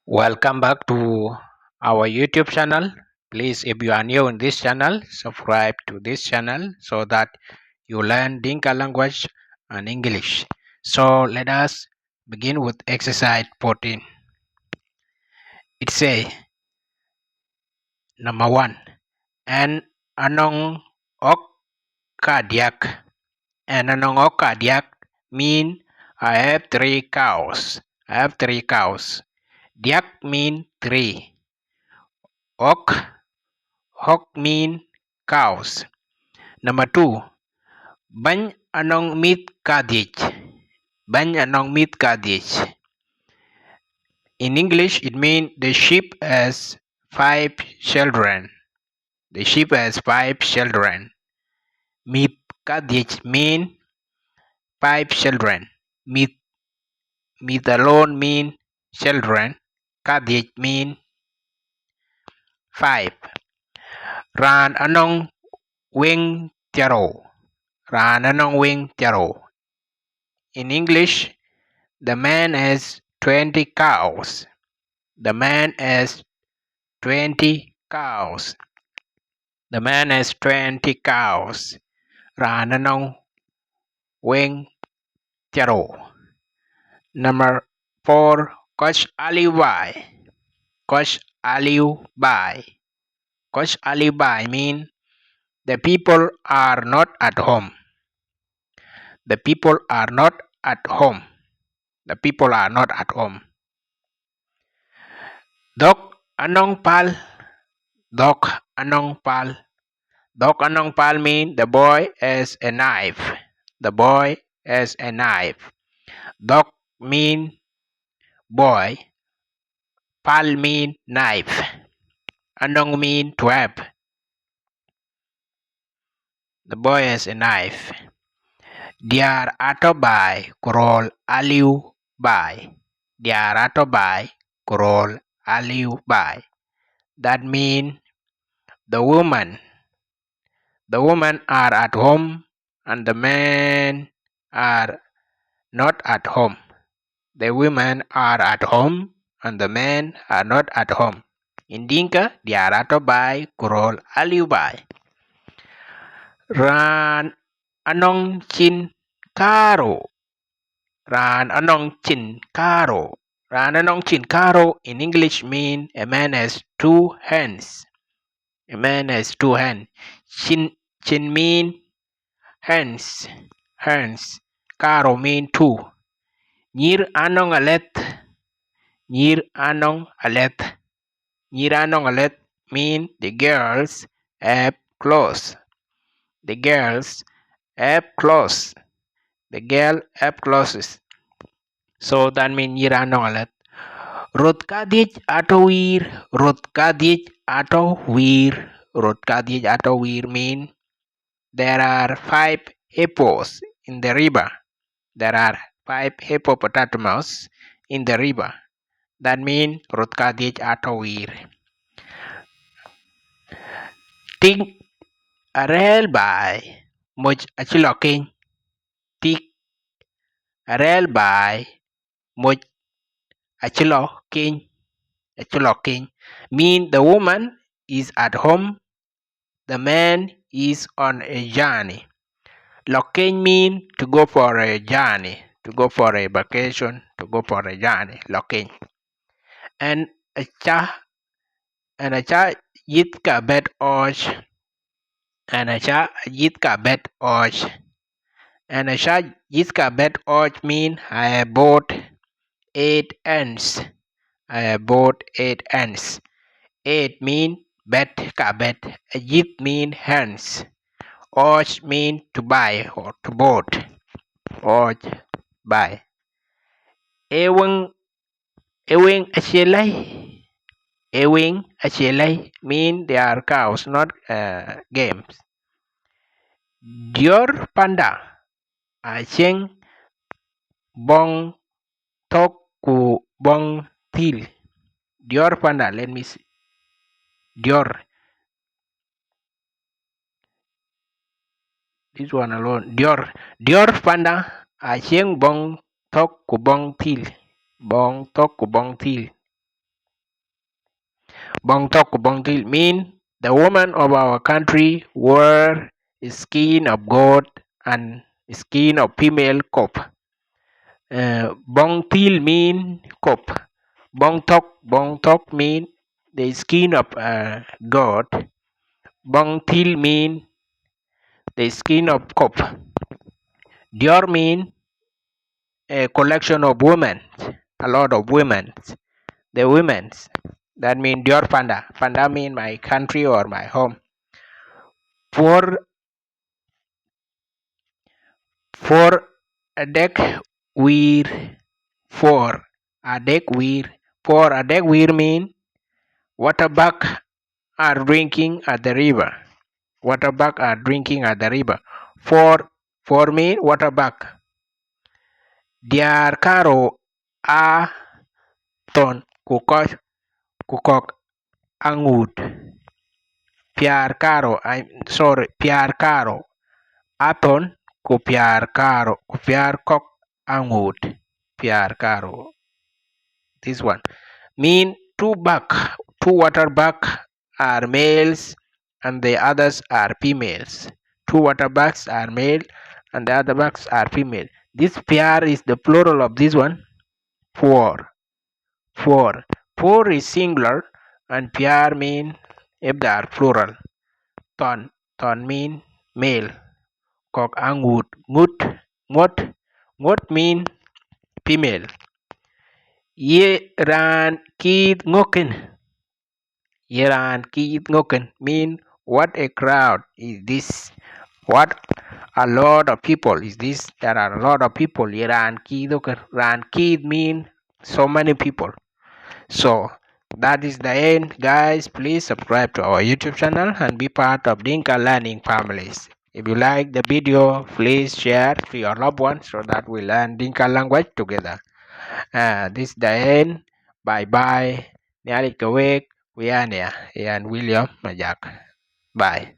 Welcome back to our YouTube channel. Please, if you are new in this channel, subscribe to this channel so that you learn Dinka language and English. So let us begin with exercise 14. It says number 1. An anong ok cardiac. An anong ok cardiac mean I have 3 cows. I have 3 cows. Diak mean 3. Ok Hok mean cows. Number 2. Bany anong meat cabbage. Bany anong meat cabbage. In English, it means the sheep has 5 children. The sheep has 5 children. Meat cabbage mean 5 children. Meat alone mean children. Cabbage mean 5. Ran anong wing tiaro. Ran anong wing tiaro. In English, the man has 20 cows. The man has 20 cows. The man has 20 cows. Ra anong wing tiaro. Number 4. Coach Aliu Bai. Coach Aliu Bai. Coach Aliu Bai mean the people are not at home. The people are not at home. The people are not at home. Dok anong pal. Dok anong pal. Dok anong pal mean the boy has a knife. The boy has a knife. Dok mean boy. Pal mean knife. Anong mean 12. The boy has a knife. Diar ato bai kurol aliu bai. Diar ato bai kurol aliu bai. That mean the woman are at home and the men are not at home. The women are at home and the men are not at home. In Dinka, diarato bai kurol aliu bai. Ran anong chin karo. Ran anong chin karo. Ran anong chin karo in English mean a man has 2 hands. A man has 2 hands. Chin mean hands. Hands. Karo mean 2. Nyir anong alet. Nyir anong alet. Nyir anong alet mean the girls have clothes. The girls have clothes. The girl have clothes. So that means nyir anong alet. Rot kadich ato wir. Rot kadich ato wir. Rot kadich ato wir mean there are 5 hippos in the river. There are 5 hippopotamus in the river. That means rot kadich ato wir. Tik arel bai much achiloking. Tik arel bai much achiloking. Achiloking mean the woman is at home. The man is on a journey. Loking mean to go for a journey, to go for a vacation, to go for a journey. Loking. And a cha yitka bet och. And a cha yitka bet och. And a cha yitka bet och mean I have bought 8 ants. I have bought 8 ants. 8 mean bet ka bet. Yit mean hands. Och mean to buy or to bought. Och buy. Ewing achelai. Ewing achelai mean they are cows, not games. Dior panda. Acheng bong tok ku bong til. Dior panda, let me see. Dior. This one alone. Dior panda. Acheng bong tok ku bong til. Bong tok ku bong til. Bong tok bong til mean the women of our country wear skin of goat and skin of female cob. Bong til mean cob. Bong tok mean the skin of goat. Bong til mean the skin of cob. Dior mean a collection of women, a lot of women. The women's that mean Dior Panda. Panda mean my country or my home. For a deck weir for a deck weir for a deck weir mean waterbuck are drinking at the river. Waterbuck are drinking at the river. For mean waterbuck. Diar karo a ton kukok angud. Piar karo aton ku piar kok angud. Piar karo. This one mean two waterbuck are males and the others are females. Two waterbucks are male and the other bucks are female. This pair is the plural of this one. Four. Four is singular and pair mean if they are plural. Ton mean male. Kok angut. Ngut mean female. Ye ran kid ngoken. Yeran Keith Ngoken mean what a crowd is this? What a lot of people is this? There are a lot of people. Yeran Keith Ngoken. Ran Keith mean so many people. So that is the end, guys. Please subscribe to our YouTube channel and be part of Dinka Learning Families. If you like the video, please share to your loved ones so that we learn Dinka language together. This is the end. Bye bye. Nyalik kawek. We are near and William Majak. Bye.